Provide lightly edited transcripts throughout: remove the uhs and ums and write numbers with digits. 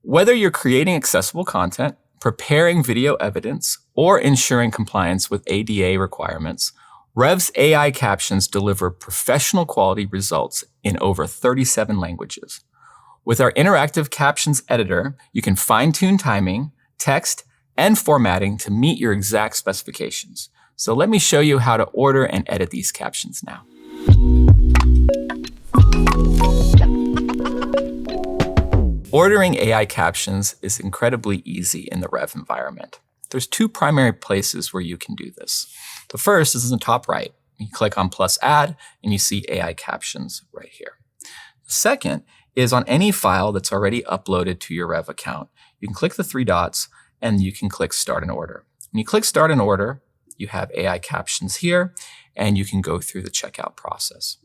Whether you're creating accessible content, preparing video evidence, or ensuring compliance with ADA requirements, Rev's AI captions deliver professional quality results in over 37 languages. With our interactive captions editor, you can fine-tune timing, text, and formatting to meet your exact specifications. So let me show you how to order and edit these captions now. Ordering AI captions is incredibly easy in the Rev environment. There's two primary places where you can do this. The first is in the top right. You click on plus add and you see AI captions right here. The second is on any file that's already uploaded to your Rev account. You can click the three dots and you can click start an order. When you click start an order, you have AI captions here and you can go through the checkout process.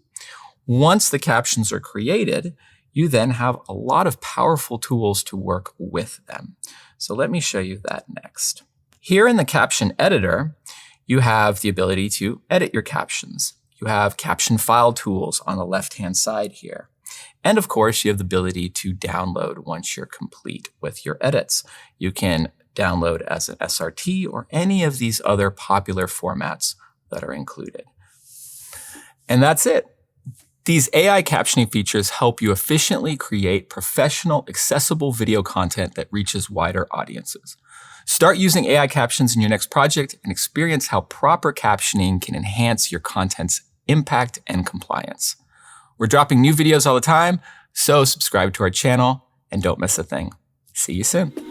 Once the captions are created, you then have a lot of powerful tools to work with them. So let me show you that next. Here in the caption editor, you have the ability to edit your captions. You have caption file tools on the left-hand side here. And of course, you have the ability to download once you're complete with your edits. You can download as an SRT or any of these other popular formats that are included. And that's it. These AI captioning features help you efficiently create professional, accessible video content that reaches wider audiences. Start using AI captions in your next project and experience how proper captioning can enhance your content's impact and compliance. We're dropping new videos all the time, so subscribe to our channel and don't miss a thing. See you soon.